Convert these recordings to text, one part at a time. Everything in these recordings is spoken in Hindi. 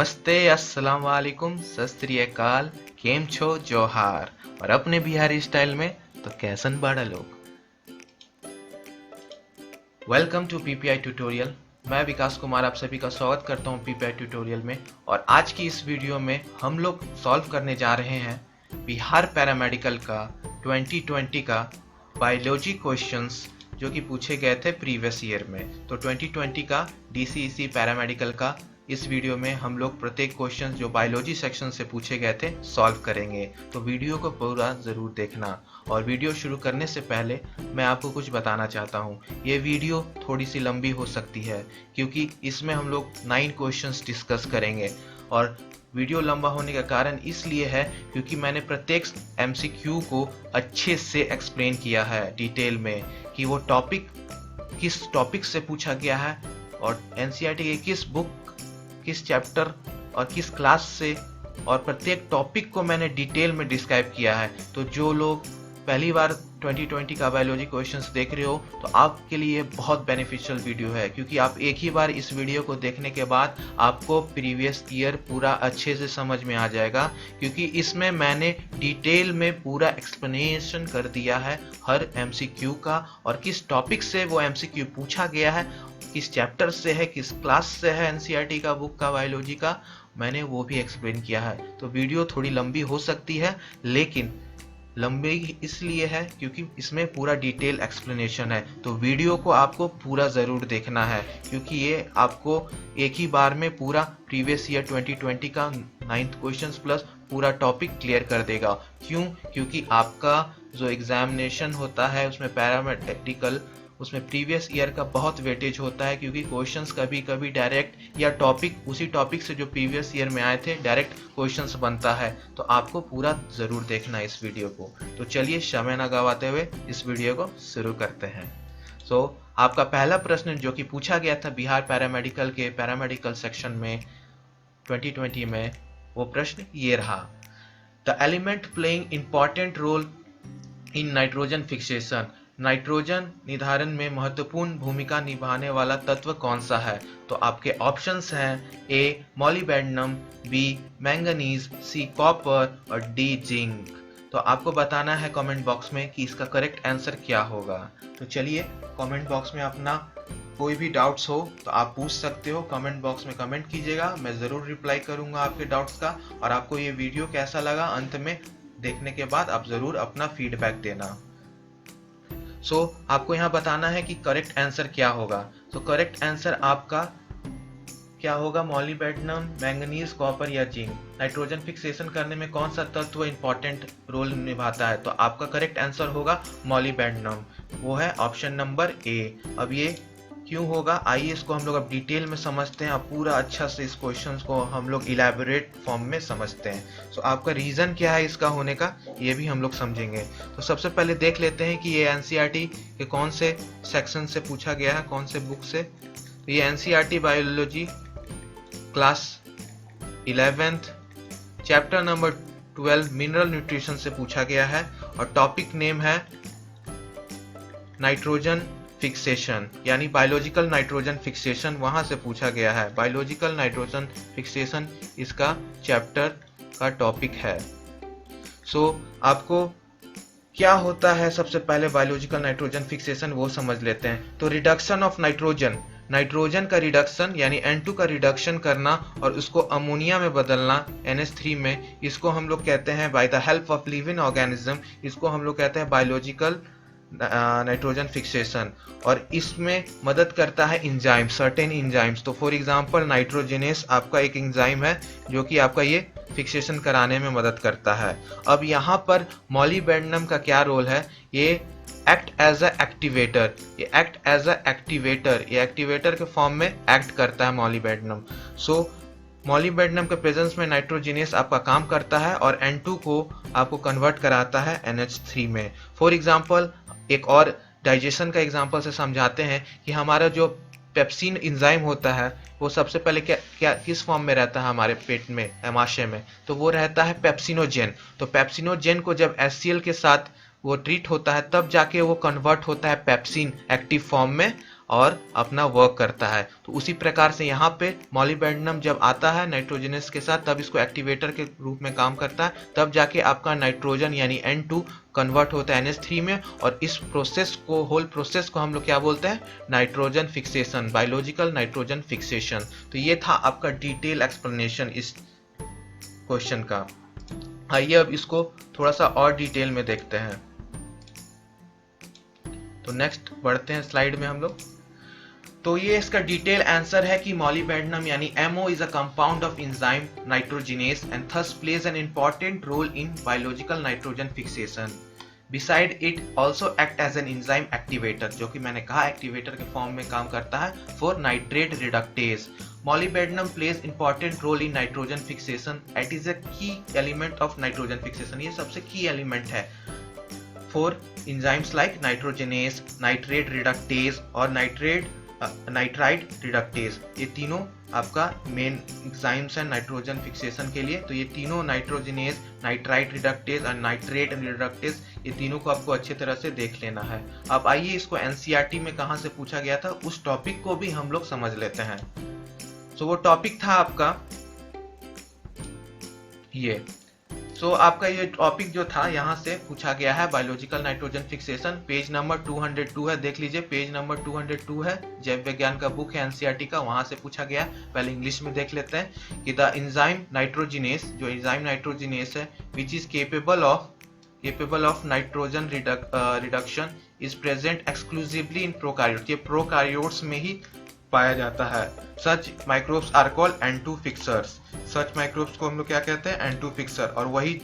नमस्ते, अस्सलाम वालेकुम, सत श्री अकाल, केम छो जोहार। और अपने बिहारी स्टाइल में तो कैसन बाड़ा लोग। Welcome to PPI tutorial. मैं विकास कुमार आप सभी का स्वागत करता हूं पीपीआई ट्यूटोरियल में। और आज की इस वीडियो में हम लोग सॉल्व करने जा रहे हैं बिहार पैरामेडिकल का 2020 का बायोलॉजी क्वेश्चंस जो कि पूछे गए थे प्रीवियस ईयर में। तो 2020 का डीसीईसी पैरामेडिकल का इस वीडियो में हम लोग प्रत्येक क्वेश्चन जो बायोलॉजी सेक्शन से पूछे गए थे सॉल्व करेंगे। तो वीडियो को पूरा ज़रूर देखना। और वीडियो शुरू करने से पहले मैं आपको कुछ बताना चाहता हूँ। ये वीडियो थोड़ी सी लंबी हो सकती है क्योंकि इसमें हम लोग 9 क्वेश्चंस डिस्कस करेंगे। और वीडियो लंबा होने का कारण इसलिए है क्योंकि मैंने प्रत्येक एमसीक्यू को अच्छे से एक्सप्लेन किया है डिटेल में कि वो टॉपिक किस टॉपिक से पूछा गया है और एनसीईआरटी के किस बुक, किस चैप्टर और किस क्लास से, और प्रत्येक टॉपिक को मैंने डिटेल में डिस्क्राइब किया है। तो जो लोग पहली बार 2020 का बायोलॉजी क्वेश्चंस देख रहे हो तो आपके लिए बहुत बेनिफिशियल वीडियो है क्योंकि आप एक ही बार इस वीडियो को देखने के बाद आपको प्रीवियस ईयर पूरा अच्छे से समझ में आ जाएगा, क्योंकि इसमें मैंने डिटेल में पूरा एक्सप्लेनेशन कर दिया है हर एमसीक्यू का और किस टॉपिक से वो एमसीक्यू पूछा गया है, किस चैप्टर से है, किस क्लास से है एनसीईआरटी का बुक का बायोलॉजी का, मैंने वो भी एक्सप्लेन किया है। तो वीडियो थोड़ी लंबी हो सकती है, लेकिन लंबी इसलिए है क्योंकि इसमें पूरा डिटेल एक्सप्लेनेशन है। तो वीडियो को आपको पूरा ज़रूर देखना है क्योंकि ये आपको एक ही बार में पूरा प्रीवियस ईयर 2020 का 9th क्वेश्चंस प्लस पूरा टॉपिक क्लियर कर देगा। क्यों? क्योंकि आपका जो एग्जामिनेशन होता है उसमें पैरामेडिकल, उसमें प्रीवियस ईयर का बहुत वेटेज होता है क्योंकि क्वेश्चंस कभी कभी डायरेक्ट या टॉपिक उसी टॉपिक से जो प्रीवियस ईयर में आए थे डायरेक्ट क्वेश्चंस बनता है। तो आपको पूरा ज़रूर देखना है इस वीडियो को। तो चलिए समय ना गवाते हुए इस वीडियो को शुरू करते हैं। आपका पहला प्रश्न जो कि पूछा गया था बिहार पैरामेडिकल के पैरामेडिकल सेक्शन में 2020 में, वो प्रश्न ये रहा। The element playing important role in nitrogen fixation, nitrogen निर्धारण में महत्वपूर्ण भूमिका निभाने वाला तत्व कौन सा है? तो आपके ऑप्शंस हैं A molybdenum, B manganese, C copper और डी जिंक। तो आपको बताना है कमेंट बॉक्स में कि इसका करेक्ट आंसर क्या होगा। तो चलिए कमेंट बॉक्स में अपना कोई भी डाउट्स हो तो आप पूछ सकते हो, कमेंट बॉक्स में कमेंट कीजिएगा, मैं ज़रूर रिप्लाई करूंगा आपके डाउट्स का। और आपको ये वीडियो कैसा लगा अंत में देखने के बाद आप ज़रूर अपना फीडबैक देना। आपको यहाँ बताना है कि करेक्ट आंसर क्या होगा। तो करेक्ट आंसर आपका क्या होगा? मॉलिबेडनम, मैंगनीज, कॉपर या जिंक। नाइट्रोजन फिक्सेशन करने में कौन सा तत्व इंपॉर्टेंट रोल निभाता है? तो आपका करेक्ट आंसर होगा मॉलिबेडनम, वो है ऑप्शन नंबर ए। अब ये क्यों होगा, आइए इसको हम लोग अब डिटेल में समझते हैं। अब पूरा अच्छा से इस क्वेश्चन को हम लोग इलेबोरेट फॉर्म में समझते हैं। आपका रीज़न क्या है इसका होने का, ये भी हम लोग समझेंगे। तो सबसे पहले देख लेते हैं कि ये एनसीईआरटी के कौन से सेक्शन से पूछा गया है, कौन से बुक से। तो ये NCERT biology class 11th chapter number 12 mineral nutrition से पूछा गया है और टॉपिक नेम है नाइट्रोजन फिक्सेशन, यानी बायोलॉजिकल नाइट्रोजन फिक्सेशन, वहां से पूछा गया है। बायोलॉजिकल नाइट्रोजन फिक्सेशन इसका चैप्टर का टॉपिक है। आपको क्या होता है सबसे पहले बायोलॉजिकल नाइट्रोजन फिक्सेशन वो समझ लेते हैं। तो रिडक्शन ऑफ नाइट्रोजन, नाइट्रोजन का रिडक्शन यानी N2 का रिडक्शन करना और उसको अमोनिया में बदलना NH3 में, इसको हम लोग कहते हैं by the help of living organism, इसको हम लोग कहते हैं बायोलॉजिकल नाइट्रोजन फिक्सेशन। और इसमें मदद करता है इंजाइम, सर्टेन इंजाइम्स। तो फॉर एग्जांपल नाइट्रोजिनेस आपका एक इंजाइम है जो कि आपका ये फिक्सेशन कराने में मदद करता है। अब यहाँ पर मॉलिबेडनम का क्या रोल है? ये एक्ट एज अ एक्टिवेटर, ये एक्ट एज अ एक्टिवेटर, ये एक्टिवेटर के फॉर्म में एक्ट करता है मॉलिबेडनम। मॉलिबेडनम के प्रेजेंस में नाइट्रोजिनेस आपका काम करता है और N2 को आपको कन्वर्ट कराता है NH3 में। फॉर एग्जांपल एक और डाइजेशन का एग्जांपल से समझाते हैं कि हमारा जो पेप्सिन इंजाइम होता है वो सबसे पहले क्या किस फॉर्म में रहता है हमारे पेट में, अमाशय में? तो वो रहता है पेप्सिनोजेन। तो पेप्सिनोजेन को जब HCl के साथ वो ट्रीट होता है तब जाके वो कन्वर्ट होता है पेप्सिन एक्टिव फॉर्म में और अपना वर्क करता है। तो उसी प्रकार से यहाँ पे मॉलिबेडनम जब आता है नाइट्रोजनस के साथ, तब इसको एक्टिवेटर के रूप में काम करता है, तब जाके आपका नाइट्रोजन यानी N2 कन्वर्ट होता है NH3 में, और इस प्रोसेस को, होल प्रोसेस को हम लोग क्या बोलते हैं, nitrogen fixation, biological nitrogen fixation. तो ये था आपका डिटेल एक्सप्लेनेशन इस क्वेश्चन का। आइए अब इसको थोड़ा सा और डिटेल में देखते हैं। तो नेक्स्ट बढ़ते हैं स्लाइड में हम लोग। तो ये इसका डिटेल आंसर है कि मॉलिबेडनम यानी MO is a compound of enzyme nitrogenase and thus plays an important role in biological nitrogen fixation. Beside it also act as an enzyme activator, जो कि मैंने कहा एक्टिवेटर के फॉर्म में काम करता है for nitrate reductase. Molybdenum plays important role in nitrogen fixation. It is a key element of nitrogen fixation. ये सबसे key element है for enzymes like nitrogenase, nitrate reductase और nitrite reductase. ये तीनों आपका मेन एंजाइम्स है नाइट्रोजन फिक्सेशन के लिए। तो ये तीनों नाइट्रोजिनेज, नाइट्राइट रिडक्टेज और नाइट्रेट रिडक्टेज, ये तीनों को आपको अच्छी तरह से देख लेना है। अब आइए इसको एनसीईआरटी में कहाँ से पूछा गया था उस टॉपिक को भी हम लोग समझ लेते हैं। सो वो टॉपिक था आपका ये। सो आपका ये टॉपिक जो था यहाँ से पूछा गया है biological nitrogen fixation. Page number 202 है, देख लीजिए पेज नंबर 202 है, जैव विज्ञान का बुक है एनसीईआरटी का, वहां से पूछा गया। पहले इंग्लिश में देख लेते हैं कि द एंजाइम नाइट्रोजिनेस, जो एंजाइम नाइट्रोजिनेस है, which is capable of nitrogen reduction is present exclusively in prokaryotes. ये प्रोकार्योट्स में ही पाया जाता है। Such microbes are called N2 fixers. Such microbes को हम लोग क्या कहते हैं, N2 फिक्सर। और वही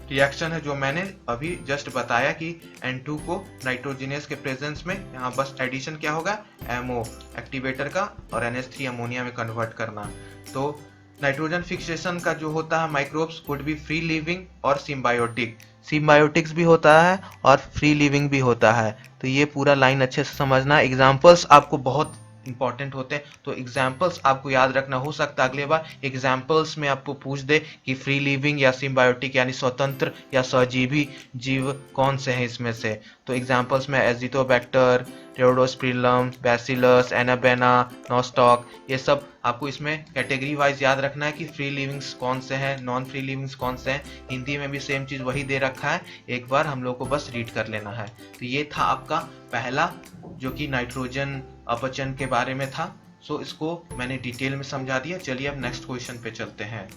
रिएक्शन है जो मैंने अभी जस्ट बताया कि N2 को नाइट्रोजिनेस के प्रेजेंस में यहाँ बस एडिशन क्या होगा, MO एक्टिवेटर का, और NH3 अमोनिया में कन्वर्ट करना। तो नाइट्रोजन फिक्सेशन का जो होता है microbes could be free living और सिम्बायोटिक। सिम्बायोटिक्स भी होता है और फ्री लिविंग भी होता है। तो ये पूरा लाइन अच्छे से समझना। एग्जाम्पल्स आपको बहुत इंपॉर्टेंट होते हैं, तो एग्जाम्पल्स आपको याद रखना। हो सकता है अगले बार एग्जाम्पल्स में आपको पूछ दे कि फ्री लिविंग या सिम्बायोटिक यानी स्वतंत्र या सहजीवी जीव कौन से हैं इसमें से। तो एग्जाम्पल्स में एजिटोबैक्टर, रेयोडोस्पिरिलम, बैसिलस, एनाबेना, नोस्टॉक, ये सब आपको इसमें कैटेगरी वाइज याद रखना है कि फ्री लिविंग्स कौन से हैं, नॉन फ्री लिविंग्स कौन से हैं। हिंदी में भी सेम चीज वही दे रखा है, एक बार हम लोग को बस रीड कर लेना है। तो ये था आपका पहला जो कि नाइट्रोजन अपचन के बारे में था। सो इसको मैंने डिटेल में समझा दिया। चलिए अब नेक्स्ट क्वेश्चन पे चलते हैं।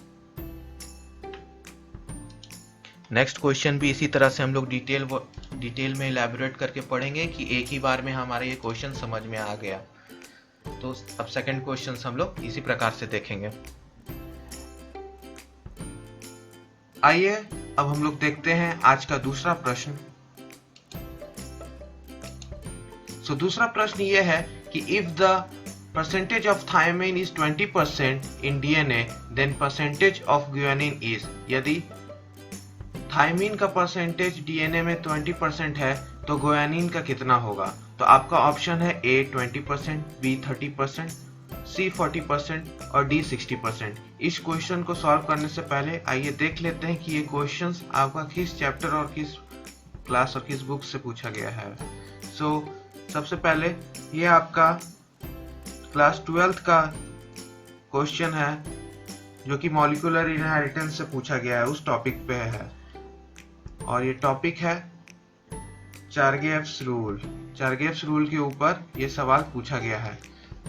नेक्स्ट क्वेश्चन भी इसी तरह से हम लोग डिटेल में इलैबोरेट करके पढ़ेंगे कि एक ही बार में हमारे ये क्वेश्चन समझ में आ गया। तो अब सेकंड क्वेश्चन हम लोग इसी प्रकार से देखेंगे। आइए अब हम लोग देखते हैं आज का दूसरा प्रश्न। सो दूसरा प्रश्न ये है कि if the percentage of thiamine is 20% in DNA, then percentage of guanine is। यदि थायमीन का परसेंटेज डीएनए में 20% है तो गुआनिन का कितना होगा। तो आपका ऑप्शन है A 20%, B 30%, C 40% और D 60%। इस क्वेश्चन को सॉल्व करने से पहले आइए देख लेते हैं कि ये क्वेश्चंस आपका किस चैप्टर और किस क्लास और किस बुक से पूछा गया है। सबसे पहले ये आपका क्लास 12th का क्वेश्चन है जो कि मॉलिक्यूलर इनहेरिटेंस से पूछा गया है, उस टॉपिक पे है। और ये टॉपिक है चार्गेव्स रूल। चार्गेव्स रूल के ऊपर ये सवाल पूछा गया है।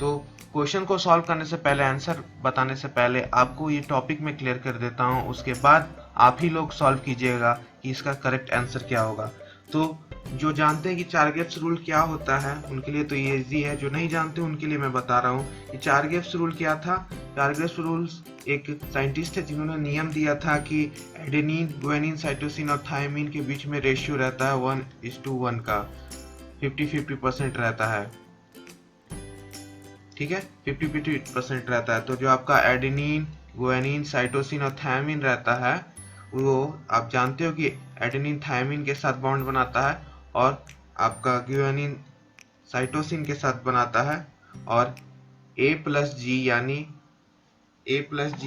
तो क्वेश्चन को सॉल्व करने से पहले, आंसर बताने से पहले आपको ये टॉपिक में क्लियर कर देता हूँ, उसके बाद आप ही लोग सॉल्व कीजिएगा कि इसका करेक्ट आंसर क्या होगा। तो जो जानते हैं कि चार्गेव्स रूल क्या होता है उनके लिए तो ये इजी है, जो नहीं जानते उनके लिए मैं बता रहा हूँ कि चार्गेव्स रूल क्या था। चार्गेव्स रूल एक साइंटिस्ट है जिन्होंने नियम दिया था कि एडेनिन, गुआनिन, साइटोसिन और थायमीन के बीच में रेशियो रहता है 1:1 का, 50-50% रहता है। ठीक है, 50-50% रहता है। तो जो आपका एडेनिन, गुआनिन, साइटोसिन और थायमीन रहता है वो आप जानते हो कि एडेनिन थायमीन के साथ बॉन्ड बनाता है और आपका गुआनिन साइटोसिन के साथ बनाता है, और A+G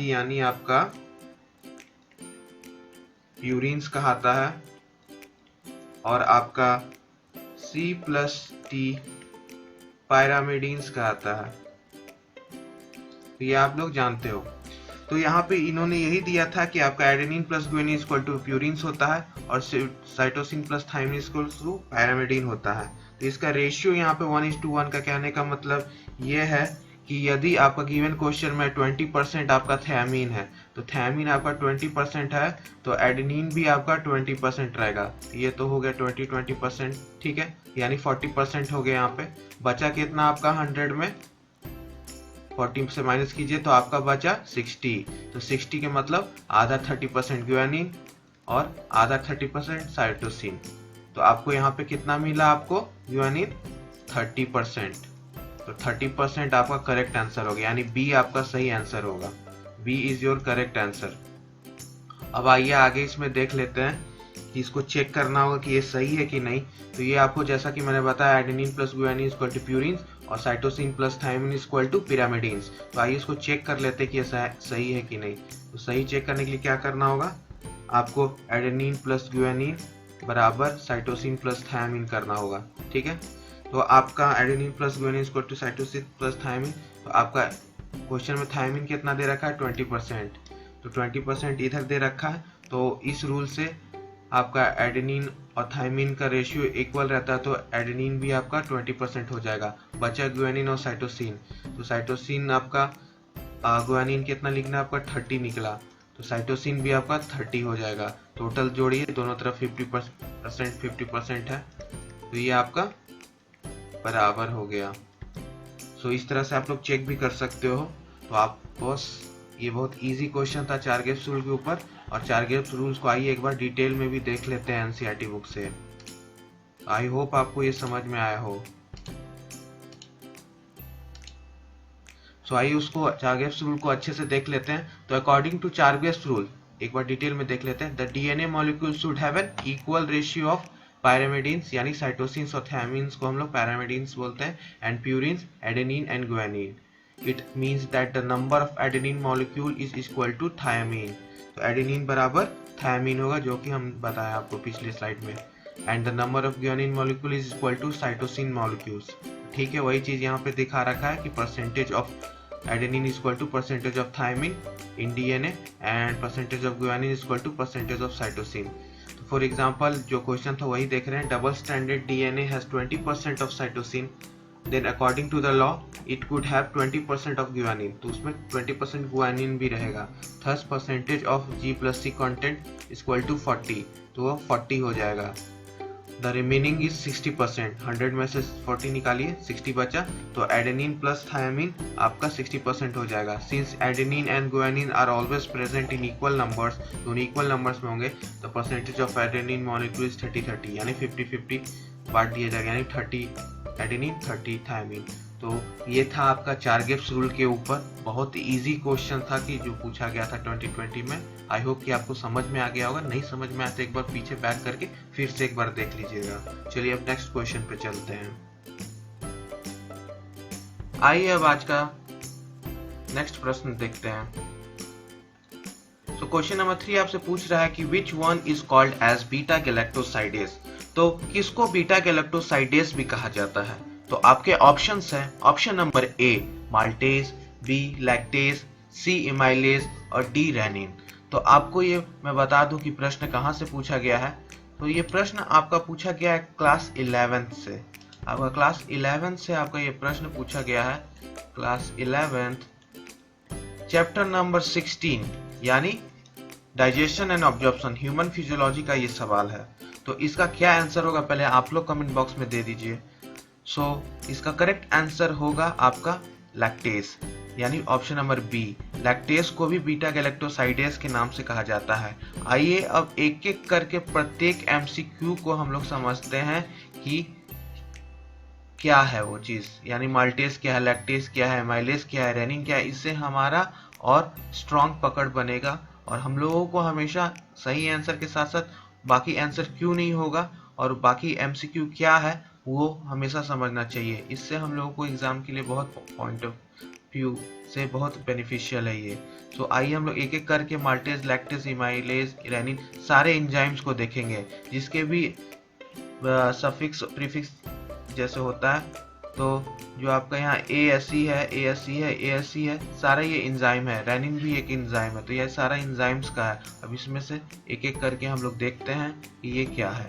यानी आपका यूरिन्स कहलाता है, और आपका C+T पायरामिडीन्स कहता है, तो ये आप लोग जानते हो। तो यहाँ पे इन्होंने यही दिया था कि आपका adenine plus guanine equal to purines होता है और cytosine plus thymine equal to pyrimidine होता है। तो इसका रेशियो यहाँ पे 1:1 का कहने का मतलब ये है कि यदि आपका गिवन क्वेश्चन में 20% आपका थायमिन है, तो थायमिन आपका 20% है, तो एडेनिन भी आपका 20% रहेगा। ये तो हो गया 20%, ठीक है, यानी 40% हो गया। यहाँ पे बचा कितना आपका 100 में, 40 से माइनस कीजिए तो आपका बचा 60। तो 60 के मतलब आधा 30% गुआनिन और आधा 30% साइटोसिन। तो आपको यहाँ पे कितना मिला, आपको गुआनिन 30%। तो 30% आपका करेक्ट आंसर होगा, यानी बी आपका सही आंसर होगा। B is your correct answer. अब आइए आगे इसमें देख लेते हैं कि इसको चेक करना होगा कि ये सही है कि नहीं। तो ये आपको जैसा कि मैंने बताया, adenine plus guanine equal to purines और cytosine plus thymine equal to pyrimidines. तो आइए इसको चेक कर लेते हैं कि ये सही है कि नहीं। तो सही चेक करने के लिए क्या करना होगा, आपको एडेनिन प्लस गुआनिन बराबर साइटोसिन प्लस थायमिन करना होगा, ठीक है। तो आपका adenine plus guanine equal to cytosine plus thymine, तो आपका क्वेश्चन में थायमिन कितना दे रखा है, 20%। तो 20% इधर दे रखा है, तो इस रूल से आपका एडेनिन और थायमिन का रेशियो इक्वल रहता है, तो एडेनिन भी आपका 20% हो जाएगा। बचा गुआनिन और साइटोसिन, तो साइटोसिन आपका गुआनिन कितना लिखना है, आपका 30 निकला, तो साइटोसिन भी आपका 30 हो जाएगा। टोटल जोड़िए, दोनों तरफ 50% है, तो ये आपका बराबर हो गया। सो इस तरह से आप लोग चेक भी कर सकते हो। तो आप बस, ये बहुत इजी क्वेश्चन था चार गिब्स रूल के ऊपर, और चार गिब्स रूल्स को आइए एक बार डिटेल में भी देख लेते हैं एनसीईआरटी बुक से। आई होप आपको ये समझ में आया हो। सो आइए उसको, चार गिब्स रूल को अच्छे से देख लेते हैं। तो अकॉर्डिंग टू चार गिब्स रूल एक बार डिटेल में देख लेते हैं। The DNA molecule should have an equal ratio of pyrimidines, यानी साइटोसिन्स और थायमिन्स को हम लोग पैरामिडीन्स बोलते हैं, and purines, adenine and guanine. It means that the number of adenine molecule is equal to thiamine. तो एडेनिन बराबर थायमिन होगा, जो कि हम बताया आपको पिछली स्लाइड में, and the number of guanine molecule is equal to cytosine molecules. ठीक है, वही चीज यहाँ पे दिखा रखा है कि percentage of adenine is equal to percentage of thymine in DNA and percentage of guanine is equal to percentage of cytosine. तो फॉर एग्जांपल जो क्वेश्चन था वही देख रहे हैं, double standard DNA has 20% of cytosine, then according to the law it could have 20% of guanine, तो उसमें 20% guanine भी रहेगा। thus percentage of G plus C content is equal to 40, तो वो 40 हो जाएगा। the remaining is 60%, 100 में से 40 निकालिए, 60 बचा, तो एडेनिन प्लस थायमिन आपका 60% हो जाएगा। since adenine and guanine are always present in equal numbers, दोनों equal numbers में होंगे, तो percentage of adenine molecule is 30-30, यानी 50-50 बांट दिया जाएगा, यानी 30 एडेनिन 30 थायमिन। तो ये था आपका चार गिब्स रूल के ऊपर, बहुत इजी क्वेश्चन था कि जो पूछा गया था 2020 में। आई होप कि आपको समझ में आ गया होगा। नहीं समझ में आया तो एक बार पीछे बैक करके फिर से एक बार देख लीजिएगा। चलिए अब नेक्स्ट क्वेश्चन पे चलते हैं। आइए अब आज का नेक्स्ट प्रश्न देखते हैं। तो क्वेश्चन नंबर 3 आपसे पूछ रहा है कि which one is called as beta galactosidase. तो किसको बीटा गैलेक्टोसाइडेज भी कहा जाता है? तो आपके ऑप्शंस हैं, option number A maltase, B lactase, C amylase और डी रेनिन। तो आपको ये मैं बता दूं कि प्रश्न कहाँ से पूछा गया है। तो ये प्रश्न आपका पूछा गया है क्लास 11th से। आपका क्लास 11th से आपका ये प्रश्न पूछा गया है, क्लास 11th चैप्टर नंबर 16, यानी digestion and absorption, human physiology का ये सवाल है। तो इसका क्या आंसर होगा पहले आप लोग कमेंट बॉक्स में दे दीजिए। सो इसका करेक्ट आंसर होगा आपका लैक्टेज, यानी ऑप्शन नंबर बी। लैक्टेज को भी बीटा गैलेक्टोसाइडेज के नाम से कहा जाता है। आइए अब एक एक करके प्रत्येक एमसीक्यू को हम लोग समझते हैं कि क्या है वो चीज, यानी माल्टेज क्या है, लैक्टेज क्या है, माइलेज क्या है, रेनिन क्या है। इससे हमारा और स्ट्रॉन्ग पकड़ बनेगा और हम लोगों को हमेशा सही आंसर के साथ साथ बाकी आंसर क्यों नहीं होगा और बाकी एमसीक्यू क्या है वो हमेशा समझना चाहिए। इससे हम लोगों को एग्जाम के लिए बहुत पॉइंट ऑफ व्यू से बहुत बेनिफिशियल है ये। तो आइए हम लोग एक एक करके माल्टेज, लैक्टेज, इमाइलेज, रेनिन सारे एंजाइम्स को देखेंगे जिसके भी सफिक्स प्रीफिक्स जैसे होता है तो जो आपका यहाँ ASE है, ASE है, ASE है, सारा ये इंजाइम है। रेनिन भी एक इंजाइम है, तो ये सारा इंजाइम्स का है। अब इसमें से एक एक करके हम लोग देखते हैं कि ये क्या है।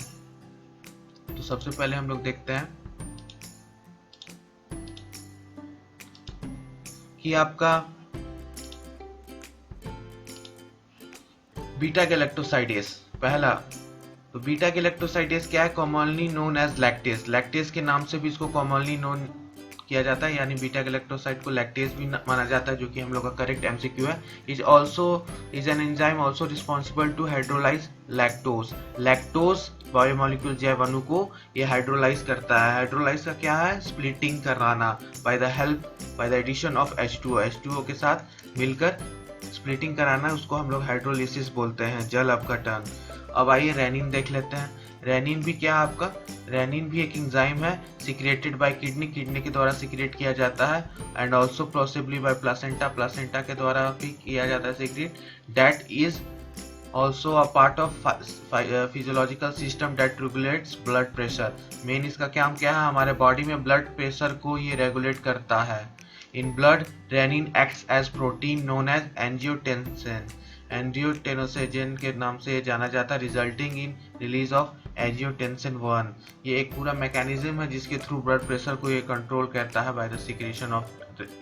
तो सबसे पहले हम लोग देखते हैं कि आपका बीटा गैलेक्टोसाइडेस पहला। तो बीटा गैलेक्टोसाइडेस क्या है? Commonly known as lactase. Lactase के नाम से भी इसको कॉमनली नोन किया जाता है, यानी बीटा गैलेक्टोसाइड को लैक्टेज भी माना जाता है, जो कि हम लोग का करेक्ट MCQ है। Is an enzyme also responsible to hydrolyse lactose. Lactose biomolecule जैव अणु को ये हाइड्रोलाइज करता है। हाइड्रोलाइज का क्या है? स्प्लिटिंग कराना by the addition of H2O। H2O के साथ मिलकर स्प्लिटिंग कराना, उसको हम लोग हाइड्रोलिसिस बोलते हैं, जल अपघटन। अब आइए रेनिन देख लेते हैं। रेनिन भी क्या है आपका? रेनिन भी एक एंजाइम है, सिक्रेटेड बाय किडनी। किडनी के द्वारा सिक्रेट किया जाता है, and also possibly by placenta. Placenta के द्वारा भी किया जाता है secrete. That is also a part of physiological system that regulates blood pressure। Main इसका काम क्या है? हमारे बॉडी में ब्लड प्रेशर को ये रेगुलेट करता है। In blood, renin acts as protein known as angiotensin। एंजियोटेनोसेजन के नाम से जाना जाता है, resulting in release of angiotensin 1। ये एक पूरा मैकेनिज्म है जिसके थ्रू ब्लड प्रेशर को ये कंट्रोल करता है by the secretion of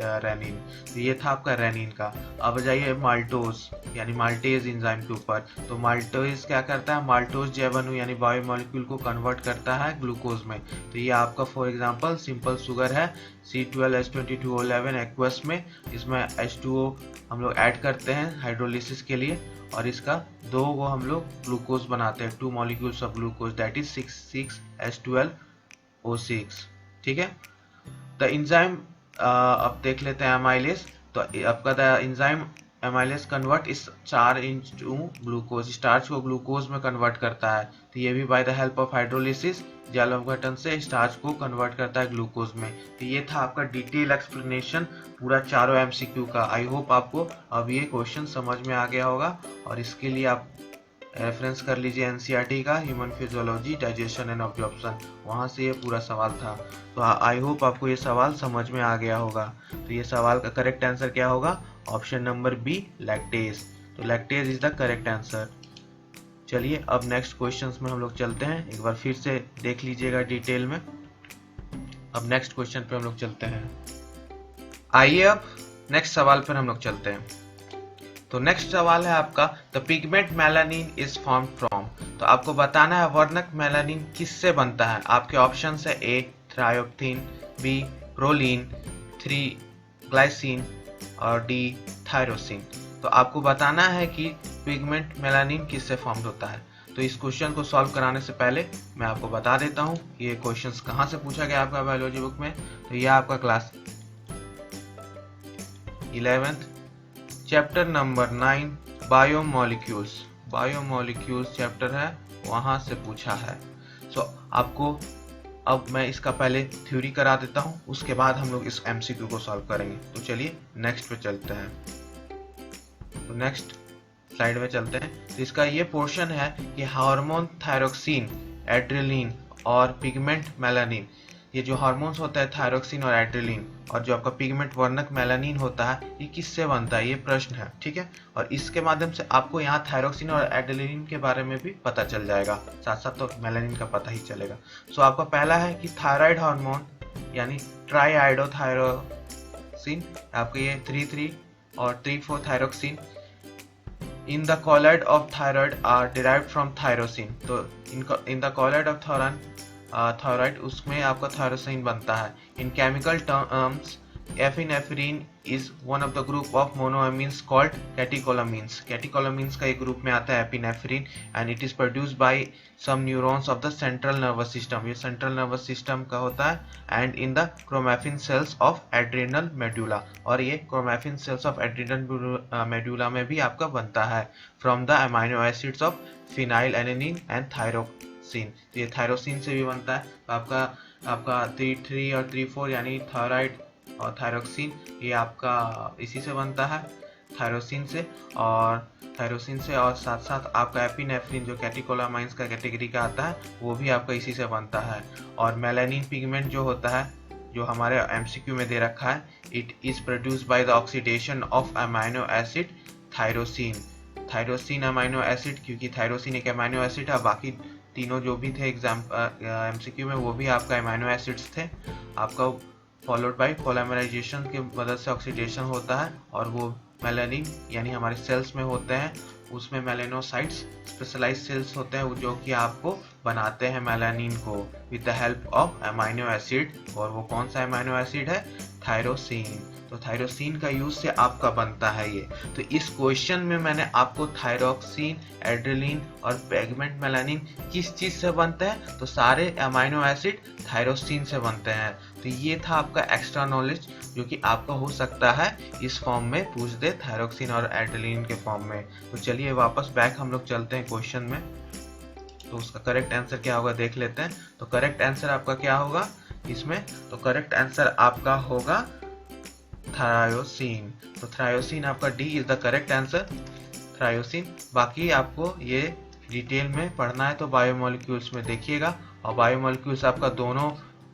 renin. तो ये था आपका रेनिन का। अब जाइए माल्टोज यानी माल्टेज एंजाइम के ऊपर। तो माल्टोज क्या करता है? माल्टोज जैव अणु यानी बायोमोलिक्यूल को कन्वर्ट करता है ग्लूकोज में। तो ये आपका फॉर एग्जांपल सिंपल शुगर है C12H22O11 एक्वस में। इसमें H2O हम लोग ऐड करते हैं हाइड्रोलिसिस के लिए, और इसका 2 वो हम लोग ग्लूकोज बनाते हैं, 2 molecules of glucose, that is 6,6H12O6। ठीक है। द एंजाइम अब देख लेते हैं एमाइलेज। तो आपका द एंजाइम एमाइलेज कन्वर्ट इस 4 इनटू ग्लूकोज, स्टार्च को ग्लूकोज में कन्वर्ट करता है। तो ये भी by the help of hydrolysis, जल अपघटन से स्टार्च को कन्वर्ट करता है ग्लूकोज में। तो ये था आपका डिटेल एक्सप्लेनेशन पूरा चारों MCQ का। आई होप आपको अब ये क्वेश्चन समझ में आ गया होगा, और इसके लिए आप रेफरेंस कर लीजिए NCERT का human physiology digestion and absorption, वहाँ से ये पूरा सवाल था। तो आई होप आपको ये सवाल समझ में आ गया होगा। तो ये सवाल का करेक्ट आंसर क्या होगा? Option number B, lactase. तो lactase is the correct answer. चलिए अब नेक्स्ट क्वेश्चंस में हम लोग चलते हैं, एक बार फिर से देख लीजिएगा डिटेल में। अब नेक्स्ट क्वेश्चन पे हम लोग चलते हैं। आइए अब नेक्स्ट सवाल पर हम लोग चलते हैं। तो नेक्स्ट सवाल है आपका, the pigment melanin is form from. तो आपको बताना है वर्णक मेलानिन किससे बनता है। आपके ऑप्शन है A थ्रायोक्सिन, B प्रोलीन, 3 ग्लाइसिन और D थायरोसिन। तो आपको बताना है कि पिगमेंट मेलानिन किससे फॉर्म होता है। तो इस क्वेश्चन को सॉल्व कराने से पहले मैं आपको बता देता हूँ कि ये क्वेश्चंस कहाँ से पूछा गया आपका बायोलॉजी बुक में। तो यह आपका class 11th chapter number 9 biomolecules chapter है, वहां से पूछा है। सो आपको अब मैं इसका पहले थ्योरी करा देता हूं, उसके बाद हम लोग इस MCQ को सॉल्व करेंगे। तो चलिए नेक्स्ट पे चलते हैं। तो नेक्स्ट स्लाइड में चलते हैं। तो इसका ये पोर्शन है कि हार्मोन थायरोक्सिन, एड्रेलिन और पिगमेंट मेलानिन, ये जो हार्मोन्स होता है थायरोक्सिन और एड्रेलिन, और जो आपका पिगमेंट वर्णक मेलानिन होता है, ये किससे बनता है, ये प्रश्न है। ठीक है। और इसके माध्यम से आपको यहाँ थायरोक्सिन और एड्रेलिन के बारे में भी पता चल जाएगा, साथ साथ तो मेलानिन का पता ही चलेगा। सो आपका पहला है कि थायराइड हार्मोन यानी ट्राईआइडोथायरोक्सिन, आपके ये 3,3 और 3,4 thyroxine in the colloid of thyroid are derived from thyrosin। तो in the colloid of thyroid उसमें आपका थायरोसिन बनता है। In chemical terms epinephrine is one of the group of monoamines called catecholamines। catecholamines का एक ग्रुप में आता है epinephrine, and it is produced by some neurons of the central nervous system। ये central nervous system का होता है, and in the chromaffin cells of adrenal medulla, और ये chromaffin cells of adrenal medulla में भी आपका बनता है from the amino acids of phenylalanine and thyroxine। तो ये थायरोसिन से भी बनता है। तो आपका 3,3 और 3,4 यानी थायराइड और थायरोक्सिन, ये आपका इसी से बनता है, थायरोसिन से। और साथ साथ आपका एपिनेफ्रिन जो कैटेकोलामाइंस का कैटेगरी का आता है, वो भी आपका इसी से बनता है। और मेलानिन पिगमेंट जो होता है जो हमारे एमसीक्यू में दे रखा है, it is produced by the oxidation of amino acid thyroxine. Thyroxine amino acid, क्योंकि थायरोसिन एक अमाइनो एसिड है, बाकी तीनों जो भी थे एमसीक्यू में वो भी आपका अमाइनो एसिड्स थे आपका, फॉलोड बाय पॉलीमराइजेशन की मदद से ऑक्सीडेशन होता है, और वो मेलानिन यानी हमारे सेल्स में होते हैं, उसमें मेलानोसाइट्स स्पेशलाइज सेल्स होते हैं जो कि आपको बनाते हैं मेलानिन को with the help of amino acid. और वो कौन सा अमाइनो एसिड है? थायरोसिन। तो थायरोसिन का यूज से आपका बनता है ये। तो इस क्वेश्चन में मैंने आपको थायरोक्सिन, एड्रेलिन और पिगमेंट मेलानिन किस चीज से बनते हैं, तो सारे अमाइनो एसिड थायरोसिन से बनते हैं। तो ये था आपका एक्स्ट्रा नॉलेज जो कि आपका हो सकता है इस फॉर्म में पूछ दे, थायरोक्सिन और एड्रेलिन के फॉर्म में। तो चलिए वापस बैक हम लोग चलते हैं क्वेश्चन में। तो उसका करेक्ट आंसर क्या होगा देख लेते हैं। तो करेक्ट आंसर आपका क्या होगा इसमें? तो करेक्ट आंसर आपका होगा थायोसिन। तो थायोसिन आपका D is the correct answer, thiocin. बाकी आपको ये डिटेल में पढ़ना है तो बायोमोलिक्यूल्स में देखिएगा, और बायोमोलिक्यूल्स आपका दोनों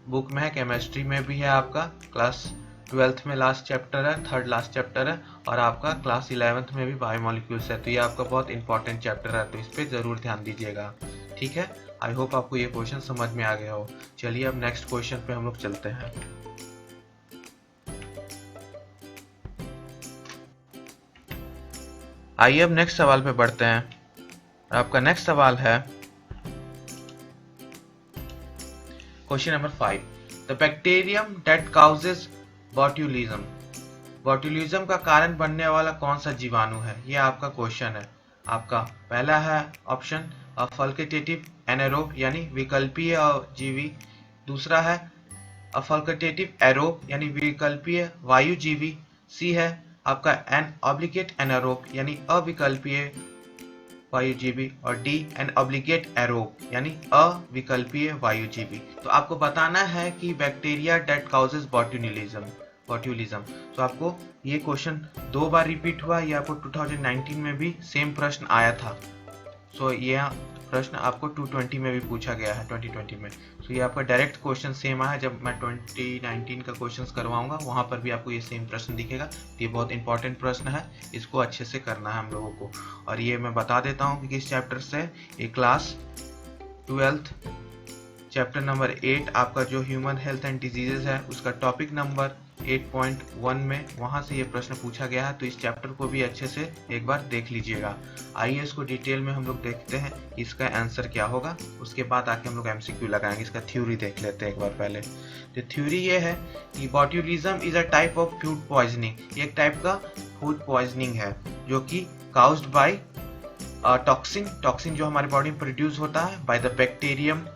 बुक में है, केमिस्ट्री में भी है आपका, क्लास 12th में लास्ट चैप्टर है, थर्ड लास्ट चैप्टर है, और आपका क्लास 11th में भी बायोमोलिक्यूल्स है। तो ये आपका बहुत इंपॉर्टेंट चैप्टर है, तो इस पर जरूर ध्यान दीजिएगा। ठीक है, आई होप आपको ये क्वेश्चन समझ में आ गया हो। चलिए अब नेक्स्ट क्वेश्चन पे हम लोग चलते हैं। आइए अब नेक्स्ट सवाल पे बढ़ते हैं। आपका नेक्स्ट सवाल है question number 5, the bacterium that causes botulism. Botulism का कारण बनने वाला कौन सा जीवाणु है? ये आपका क्वेश्चन है। आपका पहला है ऑप्शन अफल्केटेटिव एनारोब यानी विकल्पीय जीवी, दूसरा है अफल्केटेटिव एरोब यानी विकल्पीय वायुजीवी, सी है आपका एन ऑब्लिगेट एनारोब यानी अविकल्पीय वायुजीवी, और डी एन ऑब्लिगेट एरोब यानी अविकल्पीय वायुजीवी। तो आपको बताना है कि बैक्टीरिया डेट काउजेस बॉट्यूलिज्म। तो आपको ये क्वेश्चन 2 बार रिपीट हुआ, ये आपको 2019 में भी सेम प्रश्न आया था। सो ये प्रश्न आपको 220 में भी पूछा गया है, 2020 में। सो ये आपका डायरेक्ट क्वेश्चन सेम आया। जब मैं 2019 का क्वेश्चन करवाऊंगा वहां पर भी आपको ये सेम प्रश्न दिखेगा। ये बहुत इंपॉर्टेंट प्रश्न है, इसको अच्छे से करना है हम लोगों को। और ये मैं बता देता हूँ कि किस चैप्टर से, ये क्लास 12th चैप्टर नंबर 8 आपका जो ह्यूमन हेल्थ एंड डिजीजेज है उसका टॉपिक नंबर 8.1 में वहां से ये प्रश्न पूछा गया है। तो इस चैप्टर को भी अच्छे से एक बार देख लीजिएगा। आइए इसको डिटेल में हम लोग देखते हैं इसका आंसर क्या होगा, उसके बाद आके हम लोग एमसीक्यू लगाएंगे। इसका थ्योरी देख लेते हैं एक बार पहले। तो थ्योरी ये है कि botulism is a type of food poisoning. ये एक टाइप का फूड पॉइजनिंग है जो कि काउज्ड बाय टॉक्सिन जो हमारे बॉडी में प्रोड्यूस होता है by the bacterium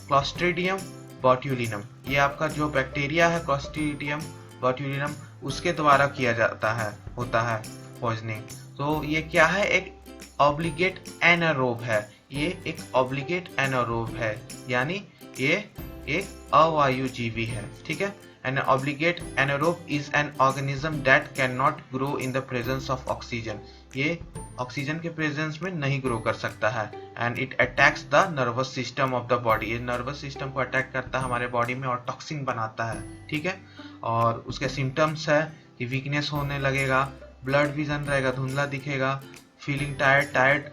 clostridium botulinum. ये आपका जो बैक्टीरिया है क्लोस्ट्रीडियम बोट्यूलिनम उसके द्वारा किया जाता है, होता है पॉइजनिंग। तो ये क्या है? एक ऑब्लिगेट एनारोब है। ये एक ऑब्लिगेट एनारोब है यानी ये एक अवायुजीवी है। ठीक है, an obligate anaerobe is an organism that can not grow in the presence of oxygen. ये ऑक्सीजन के प्रेजेंस में नहीं ग्रो कर सकता है। And it attacks the nervous system of the body. ये नर्वस सिस्टम को अटैक करता है हमारे बॉडी में और टॉक्सिन बनाता है। ठीक है, और उसके सिम्टम्स है कि वीकनेस होने लगेगा, ब्लड विजन रहेगा, धुंधला दिखेगा, फीलिंग टायर्ड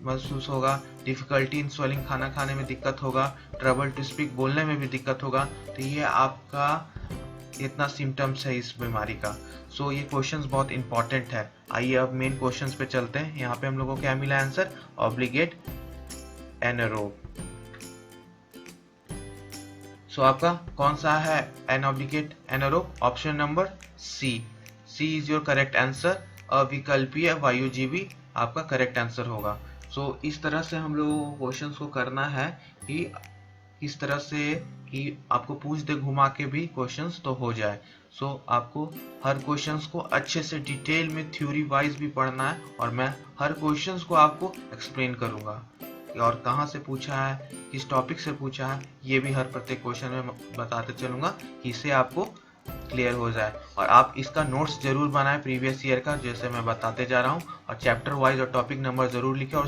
महसूस होगा, डिफिकल्टी इन स्वेलिंग, खाना खाने में दिक्कत होगा, ट्रबल टू स्पीक, बोलने में भी दिक्कत होगा। तो ये आपका इतना सिम्टम्स है इस बीमारी का। सो ये क्वेश्चंस बहुत इंपॉर्टेंट है। आइए अब मेन क्वेश्चंस पे चलते हैं। यहाँ पे हम लोगों को क्या मिला आंसर? Obligate anaerobe. सो आपका कौन सा है an obligate anaerobe? Option number C is your correct answer. अविकल्पीय वायुजीवी आपका करेक्ट आंसर होगा। सो इस तरह से हम लोगों को क्वेश्चंस को करना है कि इस तरह से कि आपको पूछ दे घुमा के भी क्वेश्चंस तो हो जाए। सो आपको हर क्वेश्चंस को अच्छे से डिटेल में थ्योरी वाइज भी पढ़ना है, और मैं हर क्वेश्चंस को आपको एक्सप्लेन करूंगा और कहाँ से पूछा है, किस टॉपिक से पूछा है, ये भी हर प्रत्येक क्वेश्चन में बताते चलूंगा कि इससे आपको क्लियर हो जाए। और आप इसका नोट्स जरूर बनाएं प्रीवियस ईयर का, जैसे मैं बताते जा रहा हूँ, और चैप्टर वाइज और टॉपिक नंबर जरूर लिखें और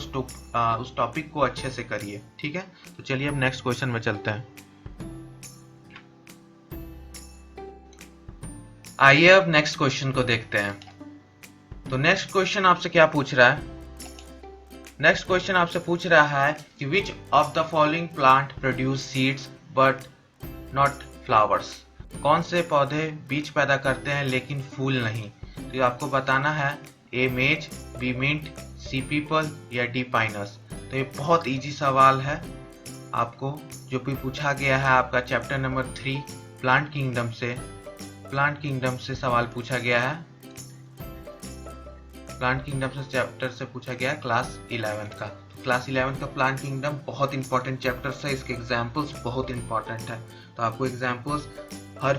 उस टॉपिक को अच्छे से करिए। ठीक है, तो चलिए अब नेक्स्ट क्वेश्चन में चलते हैं। आइए अब नेक्स्ट क्वेश्चन को देखते हैं। तो नेक्स्ट क्वेश्चन आपसे क्या पूछ रहा है? नेक्स्ट क्वेश्चन आपसे पूछ रहा है कि which of the following plant produce seeds but not flowers. कौन से पौधे बीज पैदा करते हैं लेकिन फूल नहीं? तो आपको बताना है ए मेज, बी मिंट, सी पीपल या डी पाइनस। तो ये बहुत इजी सवाल है आपको, जो भी पूछा गया है आपका चैप्टर नंबर 3 प्लांट किंगडम से सवाल पूछा गया है। प्लांट किंगडम से चैप्टर से पूछा गया है क्लास 11 का। तो क्लास 11 का प्लांट किंगडम बहुत इंपॉर्टेंट चैप्टर है, इसके एग्जाम्पल्स बहुत इंपॉर्टेंट है। तो आपको एग्जाम्पल्स हर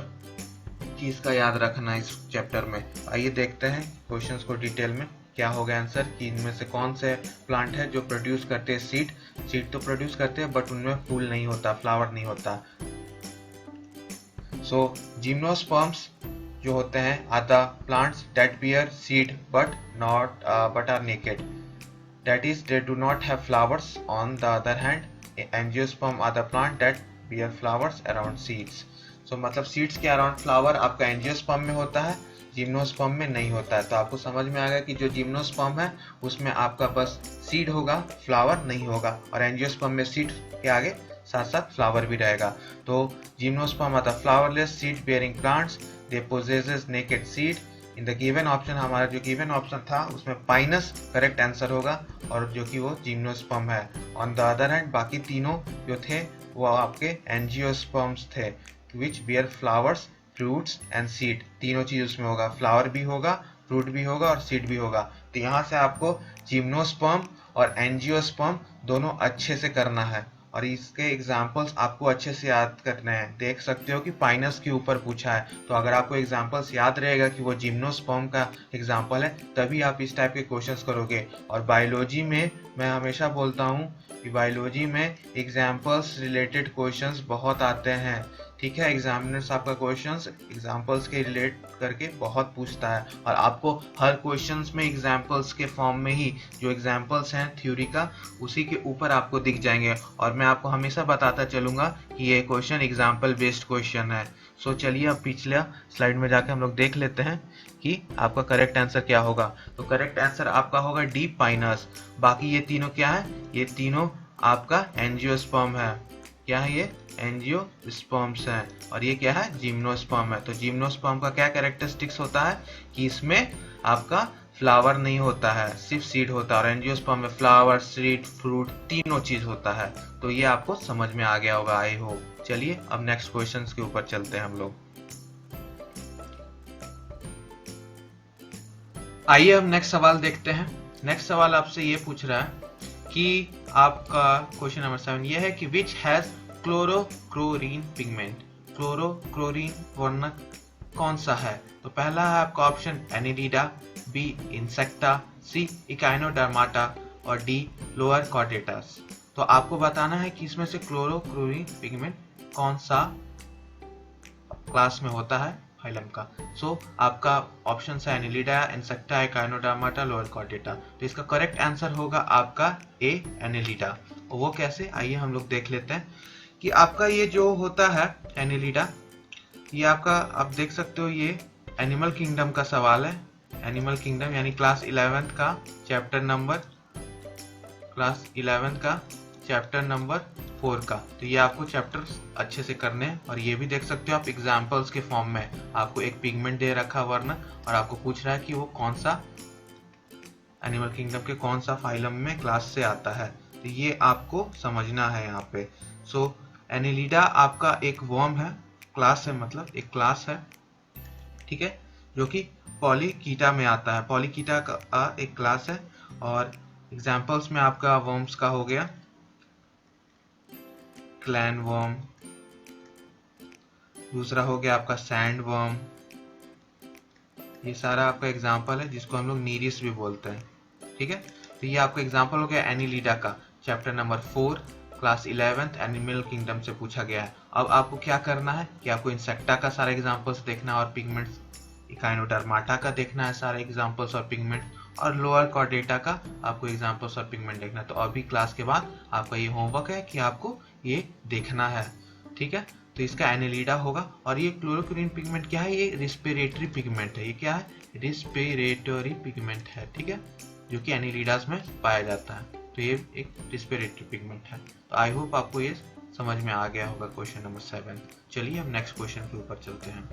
चीज का याद रखना है इस चैप्टर में। आइए देखते हैं क्वेश्चंस को डिटेल में। क्या होगा आंसर कि इनमें से कौन से प्लांट है जो प्रोड्यूस करते हैं सीड तो प्रोड्यूस करते हैं बट उनमें फूल नहीं होता, फ्लावर नहीं होता। सो जिम्नोस्पर्म्स जो होते हैं are the plants that bear seed but are naked, that is they do not have flowers. On the other hand angiosperm are the plant that bear flowers around seeds. So मतलब सीड्स के अराउंड फ्लावर आपका एंजियोस्पर्म में होता है, जिम्नोस्पर्म में नहीं होता है। तो आपको समझ में आ गया कि जो जिम्नोस्पर्म है उसमें आपका बस सीड होगा, फ्लावर नहीं होगा, और एंजियोस्पर्म में सीड के आगे साथ साथ फ्लावर भी रहेगा। तो जिम्नोस्पर्म आता flowerless seed bearing plants, they possesses naked seed. In the given option, हमारा जो गिवन ऑप्शन था उसमें पाइनस करेक्ट आंसर होगा, और जो कि वो जिम्नोस्पर्म है। ऑन द अदर हैंड बाकी तीनों जो थे वो आपके एंजियोस्पर्म्स थे, which bear flowers, fruits and seed. तीनों चीज उसमें होगा, फ्लावर भी होगा, फ्रूट भी होगा और सीड भी होगा। तो यहाँ से आपको जिम्नोस्पर्म और एंजियोस्पर्म दोनों अच्छे से करना है, और इसके एग्जाम्पल्स आपको अच्छे से याद करने हैं। देख सकते हो कि पाइनस के ऊपर पूछा है, तो अगर आपको एग्जाम्पल्स याद रहेगा कि वो जिम्नोस्पर्म का एग्जाम्पल है तभी आप इस टाइप के क्वेश्चंस करोगे। और बायोलॉजी में मैं हमेशा बोलता हूँ कि बायोलॉजी में एग्जाम्पल्स रिलेटेड क्वेश्चंस बहुत आते हैं, ठीक है। एग्जामिनर्स आपका क्वेश्चंस एग्जाम्पल्स के रिलेट करके बहुत पूछता है, और आपको हर क्वेश्चंस में एग्जाम्पल्स के फॉर्म में ही जो एग्जाम्पल्स हैं थ्योरी का उसी के ऊपर आपको दिख जाएंगे, और मैं आपको हमेशा बताता चलूंगा कि ये क्वेश्चन एग्जाम्पल बेस्ड क्वेश्चन है। सो चलिए अब पिछला स्लाइड में जाके हम लोग देख लेते हैं कि आपका करेक्ट आंसर क्या होगा। तो करेक्ट आंसर आपका होगा डी पाइनस। बाकी ये तीनों क्या है? ये तीनों आपका एंजियोस्पर्म है। क्या है ये? एंजियोस्पर्म्स हैं। और ये क्या है? जिम्नोस्पर्म है। तो जिम्नोस्पर्म का क्या कैरेक्टरिस्टिक्स होता है कि इसमें आपका फ्लावर नहीं होता है, सिर्फ सीड होता है, और एंजियोस्पर्म में फ्लावर, सीड, फ्रूट तीनों चीज होता है। तो ये आपको समझ में आ गया होगा, आई होप। चलिए अब नेक्स्ट क्वेश्चंस के ऊपर चलते हैं हम लोग। आइए अब नेक्स्ट सवाल देखते हैं। नेक्स्ट सवाल आपसे ये पूछ रहा है कि आपका क्वेश्चन नंबर 7 ये है कि विच हैज क्लोरोक्लोरीन पिगमेंट। क्लोरोक्लोरीन वर्णक कौन सा है? तो पहला है आपका ऑप्शन एनिलिडा, बी इंसेक्टा, सी इकाइनोडर्माटा और डी लोअर कॉर्डेटास। तो आपको बताना है कि इसमें से क्लोरोक्लोरीन पिगमेंट कौन सा क्लास में होता है, फाइलम का। सो आपका ऑप्शन है Annelida, insecta, Echinodermata, lower Chordata. तो इसका करेक्ट आंसर होगा आपका ए एनिलिडा। और वो कैसे, आइए हम लोग देख लेते हैं कि आपका ये जो होता है एनिलिडा, ये आपका आप देख सकते हो ये एनिमल किंगडम का सवाल है। एनिमल किंगडम यानी क्लास 11 का चैप्टर नंबर 4 का। तो ये आपको चैप्टर अच्छे से करने हैं, और ये भी देख सकते हो आप एग्जाम्पल्स के फॉर्म में। आपको एक पिगमेंट दे रखा वर्ण, और आपको पूछ रहा है कि वो कौन सा एनिमल किंगडम के कौन सा फाइलम में क्लास से आता है। तो ये आपको समझना है यहाँ पे। सो एनिलिडा आपका एक वर्म है, क्लास है, मतलब एक क्लास है, ठीक है, जो कि पॉलीकीटा में आता है। पॉलीकीटा का एक क्लास है, और एग्जाम्पल्स में आपका वर्म्स का हो गया क्लैन वर्म, दूसरा हो गया आपका सैंड वर्म। ये सारा आपका एग्जाम्पल है जिसको हम लोग नीरिस भी बोलते हैं, ठीक है। तो ये आपका एग्जाम्पल हो गया एनिलिडा का, chapter number 4 class 11 animal kingdom से पूछा गया है। अब आपको क्या करना है कि आपको इंसेक्टा का सारा एग्जाम्पल्स देखना है और पिगमेंट्स, इकाइनोडर्माटा का देखना है सारे एग्जाम्पल्स और पिगमेंट, और लोअर कॉर्डेटा का आपको एग्जाम्पल्स और पिगमेंट देखना है। तो अभी क्लास के बाद आपका ये होमवर्क है कि आपको ये देखना है। ठीक है, तो इसका एनेलिडा होगा। और ये क्लोरोक्विनिन पिगमेंट क्या है, ये रिस्पिरेटरी पिगमेंट है। ये क्या है, रिस्पिरेटरी पिगमेंट है, ठीक है, जो कि एनेलिडास में पाया जाता है। तो ये एक रिस्पिरेटरी पिगमेंट है। तो आई होप आपको ये समझ में आ गया होगा क्वेश्चन नंबर 7। चलिए हम नेक्स्ट क्वेश्चन के ऊपर चलते हैं।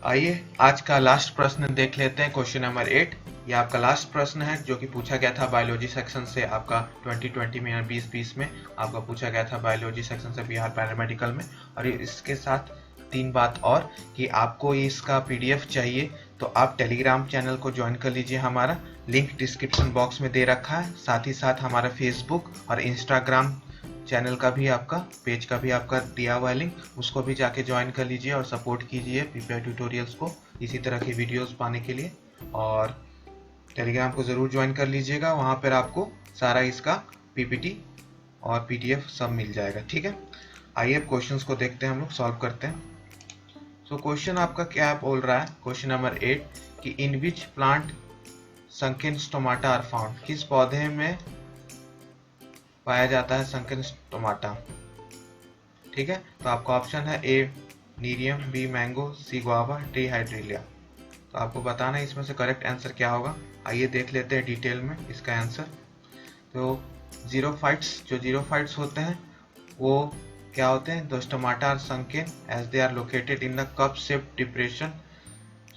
आइए आज का लास्ट प्रश्न देख लेते हैं, क्वेश्चन नंबर 8। ये आपका लास्ट प्रश्न है जो कि पूछा गया था बायोलॉजी सेक्शन से, आपका 2020 में या 2020 में आपका पूछा गया था बायोलॉजी सेक्शन से बिहार पैरामेडिकल में। और इसके साथ 3 बात और कि आपको इसका पीडीएफ चाहिए तो आप टेलीग्राम चैनल को ज्वाइन कर लीजिए, हमारा लिंक डिस्क्रिप्शन बॉक्स में दे रखा है। साथ ही साथ हमारा फेसबुक और इंस्टाग्राम चैनल का भी आपका पेज का भी आपका दिया हुआ है लिंक, उसको भी जाके ज्वाइन कर लीजिए और सपोर्ट कीजिए पीपीआई ट्यूटोरियल्स को इसी तरह की वीडियोस पाने के लिए। और टेलीग्राम को ज़रूर ज्वाइन कर लीजिएगा, वहाँ पर आपको सारा इसका पीपीटी और पीडीएफ सब मिल जाएगा, ठीक है। आइए अब क्वेश्चंस को देखते हैं, हम लोग सॉल्व करते हैं। सो क्वेश्चन आपका क्या बोल रहा है, क्वेश्चन नंबर 8 कि in which plant sunken stomata are found, किस पौधे में पाया जाता है संकिन स्टोमाटा, ठीक है। तो आपका ऑप्शन है ए नीरियम, बी मैंगो, सी गुआवा, डी हाइड्रेलिया। तो आपको बताना है इसमें से करेक्ट आंसर क्या होगा। आइए देख लेते हैं डिटेल में इसका आंसर। तो जीरोफाइट्स, जो जीरोफाइट्स होते हैं वो क्या होते हैं, the stomata are sunken as they are located in the cup shaped depression.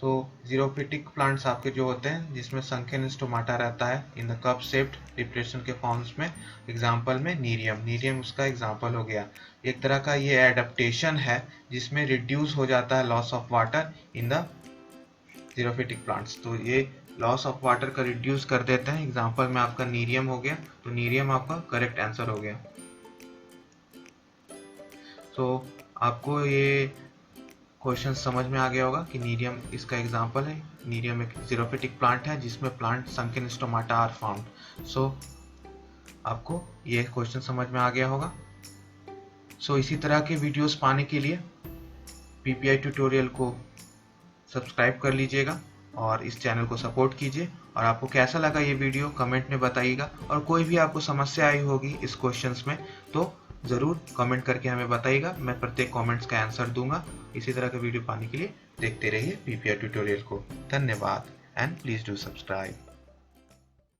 तो जीरोफिटिक प्लांट्स आपके जो होते हैं जिसमें संकिन स्टोमाटा रहता है in the cup shaped depression के फॉर्म्स में, एग्जांपल में नीरियम, नीरियम उसका एग्जांपल हो गया। एक तरह का ये एडेप्टेशन है जिसमें रिड्यूस हो जाता है loss of water in the xerophytic plants. तो ये लॉस ऑफ वाटर का रिड्यूस कर देते हैं, एग्जांपल में आपका नीरियम हो गया। तो नीरियम आपका करेक्ट आंसर हो गया। तो आपको ये क्वेश्चन समझ में आ गया होगा कि नीरियम इसका एग्जांपल है। नीरियम एक जीरोफिटिक प्लांट है जिसमें plant sunken stomata are found. सो आपको ये क्वेश्चन समझ में आ गया होगा। सो इसी तरह के वीडियोस पाने के लिए पीपीआई ट्यूटोरियल को सब्सक्राइब कर लीजिएगा और इस चैनल को सपोर्ट कीजिए। और आपको कैसा लगा ये वीडियो कमेंट में बताइएगा। और कोई भी आपको समस्या आई होगी इस क्वेश्चंस में तो ज़रूर कमेंट करके हमें बताइएगा, मैं प्रत्येक कमेंट्स का आंसर दूंगा। इसी तरह के वीडियो पाने के लिए देखते रहिए पीपीआई ट्यूटोरियल को। धन्यवाद एंड प्लीज़ डू सब्सक्राइब।